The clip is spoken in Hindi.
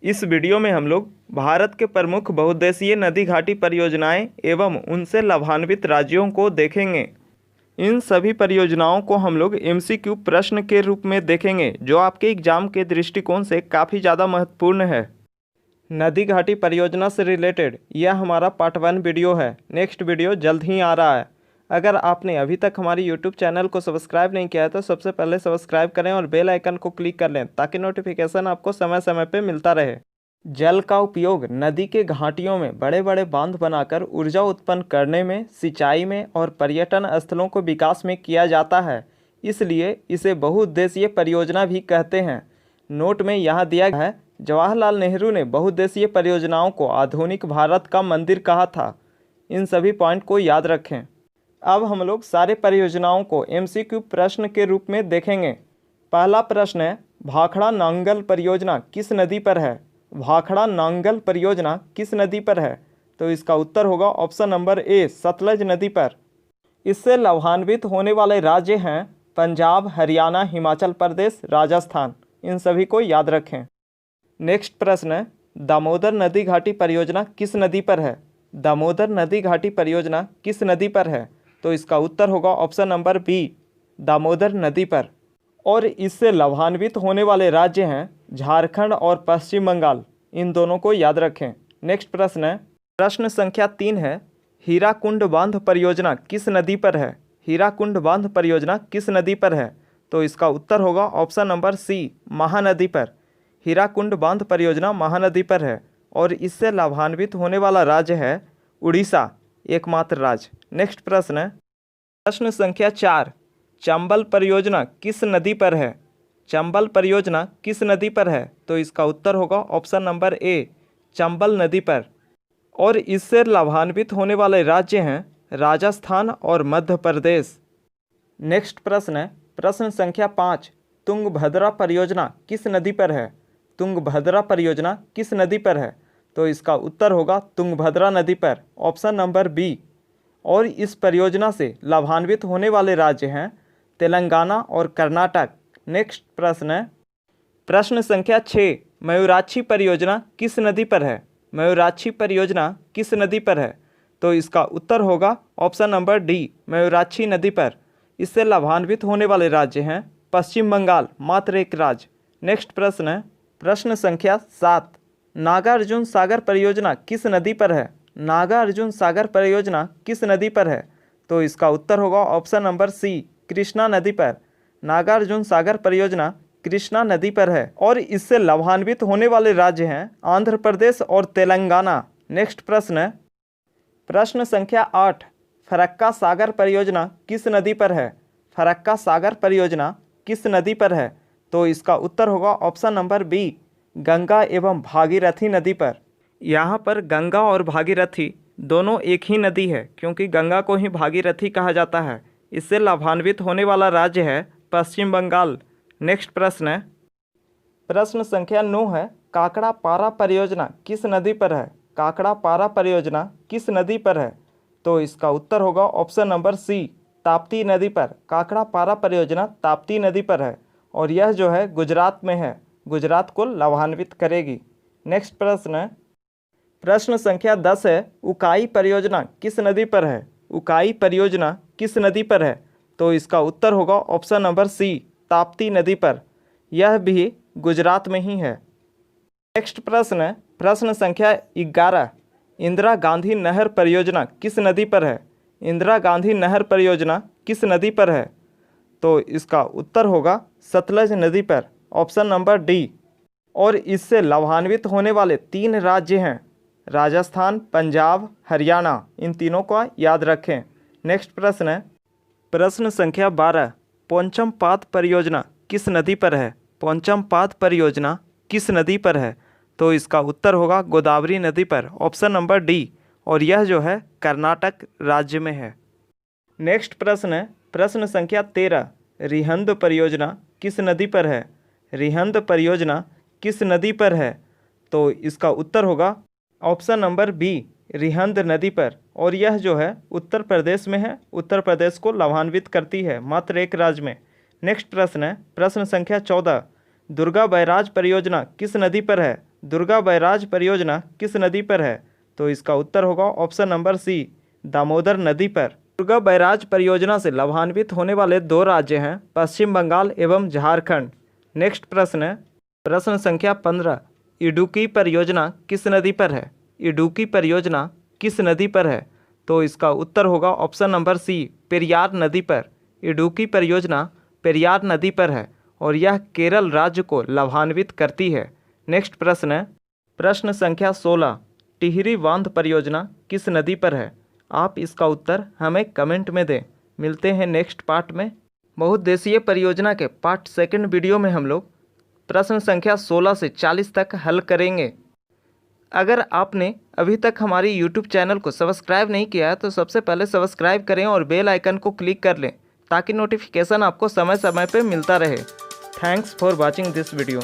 इस वीडियो में हम लोग भारत के प्रमुख बहुउद्देशीय नदी घाटी परियोजनाएं एवं उनसे लाभान्वित राज्यों को देखेंगे। इन सभी परियोजनाओं को हम लोग एमसीक्यू प्रश्न के रूप में देखेंगे, जो आपके एग्जाम के दृष्टिकोण से काफ़ी ज़्यादा महत्वपूर्ण है। नदी घाटी परियोजना से रिलेटेड यह हमारा पार्ट 1 वीडियो है। नेक्स्ट वीडियो जल्द ही आ रहा है। अगर आपने अभी तक हमारी यूट्यूब चैनल को सब्सक्राइब नहीं किया है तो सबसे पहले सब्सक्राइब करें और बेल आइकन को क्लिक कर लें ताकि नोटिफिकेशन आपको समय समय पर मिलता रहे। जल का उपयोग नदी के घाटियों में बड़े बड़े बांध बनाकर ऊर्जा उत्पन्न करने में, सिंचाई में और पर्यटन स्थलों को विकास में किया जाता है, इसलिए इसे बहुउद्देशीय परियोजना भी कहते हैं। नोट में यहाँ दिया गया है, जवाहरलाल नेहरू ने बहुउद्देशीय परियोजनाओं को आधुनिक भारत का मंदिर कहा था। इन सभी पॉइंट को याद रखें। अब हम लोग सारे परियोजनाओं को एमसीक्यू प्रश्न के रूप में देखेंगे। पहला प्रश्न है, भाखड़ा नांगल परियोजना किस नदी पर है? भाखड़ा नांगल परियोजना किस नदी पर है? तो इसका उत्तर होगा ऑप्शन नंबर ए, सतलज नदी पर। इससे लाभान्वित होने वाले राज्य हैं पंजाब, हरियाणा, हिमाचल प्रदेश, राजस्थान। इन सभी को याद रखें। नेक्स्ट प्रश्न है, दामोदर नदी घाटी परियोजना किस नदी पर है? दामोदर नदी घाटी परियोजना किस नदी पर है? तो इसका उत्तर होगा ऑप्शन नंबर बी, दामोदर नदी पर। और इससे लाभान्वित होने वाले राज्य हैं झारखंड और पश्चिम बंगाल। इन दोनों को याद रखें। नेक्स्ट प्रश्न है, प्रश्न संख्या 3 है, हीराकुंड बांध परियोजना किस नदी पर है? हीराकुंड बांध परियोजना किस नदी पर है? तो इसका उत्तर होगा ऑप्शन नंबर सी, महानदी पर। हीराकुंड बांध परियोजना महानदी पर है और इससे लाभान्वित होने वाला राज्य है उड़ीसा, एकमात्र राज्य। नेक्स्ट प्रश्न है, प्रश्न संख्या 4, चंबल परियोजना किस नदी पर है? चंबल परियोजना किस नदी पर है? तो इसका उत्तर होगा ऑप्शन नंबर ए, चंबल नदी पर। और इससे लाभान्वित होने वाले राज्य हैं राजस्थान और मध्य प्रदेश। नेक्स्ट प्रश्न है, प्रश्न संख्या 5, तुंगभद्रा परियोजना किस नदी पर है? तुंगभद्रा परियोजना किस नदी पर है? तो इसका उत्तर होगा तुंगभद्रा नदी पर, ऑप्शन नंबर बी। और इस परियोजना से लाभान्वित होने वाले राज्य हैं तेलंगाना और कर्नाटक। नेक्स्ट प्रश्न है, प्रश्न संख्या 6, मयूराक्षी परियोजना किस नदी पर है? मयूराक्षी परियोजना किस नदी पर है? तो इसका उत्तर होगा ऑप्शन नंबर डी, मयूराक्षी नदी पर। इससे लाभान्वित होने वाले राज्य हैं पश्चिम बंगाल, मात्र एक राज्य। नेक्स्ट प्रश्न है, प्रश्न संख्या 7, नागार्जुन सागर परियोजना किस नदी पर है? नागार्जुन सागर परियोजना किस नदी पर है? तो इसका उत्तर होगा ऑप्शन नंबर सी, कृष्णा नदी पर। नागार्जुन सागर परियोजना कृष्णा नदी पर है और इससे लाभान्वित होने वाले राज्य हैं आंध्र प्रदेश और तेलंगाना। नेक्स्ट प्रश्न है, प्रश्न संख्या 8, फरक्का सागर परियोजना किस नदी पर है? फरक्का सागर परियोजना किस नदी पर है? तो इसका उत्तर होगा ऑप्शन नंबर बी, गंगा एवं भागीरथी नदी पर। यहाँ पर गंगा और भागीरथी दोनों एक ही नदी है, क्योंकि गंगा को ही भागीरथी कहा जाता है। इससे लाभान्वित होने वाला राज्य है पश्चिम बंगाल। नेक्स्ट प्रश्न है, प्रश्न संख्या 9 है, काकड़ा पारा परियोजना किस नदी पर है? काकड़ा पारा परियोजना किस नदी पर है? तो इसका उत्तर होगा ऑप्शन नंबर सी, ताप्ती नदी पर। काकड़ा पारा परियोजना ताप्ती नदी पर है और यह जो है गुजरात में है, गुजरात को लाभान्वित करेगी। नेक्स्ट प्रश्न है, प्रश्न संख्या 10 है, उकाई परियोजना किस नदी पर है? उकाई परियोजना किस नदी पर है? तो इसका उत्तर होगा ऑप्शन नंबर सी, ताप्ती नदी पर। यह भी गुजरात में ही है। नेक्स्ट प्रश्न है, प्रश्न संख्या 11, इंदिरा गांधी नहर परियोजना किस नदी पर है? इंदिरा गांधी नहर परियोजना किस नदी पर है? तो इसका उत्तर होगा सतलज नदी पर, ऑप्शन नंबर डी। और इससे लाभान्वित होने वाले 3 राज्य हैं राजस्थान, पंजाब, हरियाणा। इन तीनों का याद रखें। नेक्स्ट प्रश्न है, प्रश्न संख्या 12, पोंचमपाद परियोजना किस नदी पर है? पोंचमपाद परियोजना किस नदी पर है? तो इसका उत्तर होगा गोदावरी नदी पर, ऑप्शन नंबर डी। और यह जो है कर्नाटक राज्य में है। नेक्स्ट प्रश्न है, प्रश्न संख्या 13, रिहंद परियोजना किस नदी पर है? रिहंद परियोजना किस नदी पर है? तो इसका उत्तर होगा ऑप्शन नंबर बी, रिहंद नदी पर। और यह जो है उत्तर प्रदेश में है, उत्तर प्रदेश को लाभान्वित करती है, मात्र एक राज्य में। नेक्स्ट प्रश्न है, प्रश्न संख्या 14, दुर्गा बैराज परियोजना किस नदी पर है? दुर्गा बैराज परियोजना किस नदी पर है? तो इसका उत्तर होगा ऑप्शन नंबर सी, दामोदर नदी पर। दुर्गा बैराज परियोजना से लाभान्वित होने वाले 2 राज्य हैं पश्चिम बंगाल एवं झारखंड। नेक्स्ट प्रश्न है प्रश्न संख्या 15, इडुक्की परियोजना किस नदी पर है? इडुक्की परियोजना किस नदी पर है? तो इसका उत्तर होगा ऑप्शन नंबर सी, पेरियार नदी पर। इडुक्की परियोजना पेरियार नदी पर है और यह केरल राज्य को लाभान्वित करती है। नेक्स्ट प्रश्न है प्रश्न संख्या 16, टिहरी बांध परियोजना किस नदी पर है? आप इसका उत्तर हमें कमेंट में दें। मिलते हैं नेक्स्ट पार्ट में। बहुउद्देशीय परियोजना के पार्ट 2 वीडियो में हम लोग प्रश्न संख्या 16 से 40 तक हल करेंगे। अगर आपने अभी तक हमारी यूट्यूब चैनल को सब्सक्राइब नहीं किया है तो सबसे पहले सब्सक्राइब करें और बेल आइकन को क्लिक कर लें ताकि नोटिफिकेशन आपको समय समय पर मिलता रहे। Thanks for watching this video.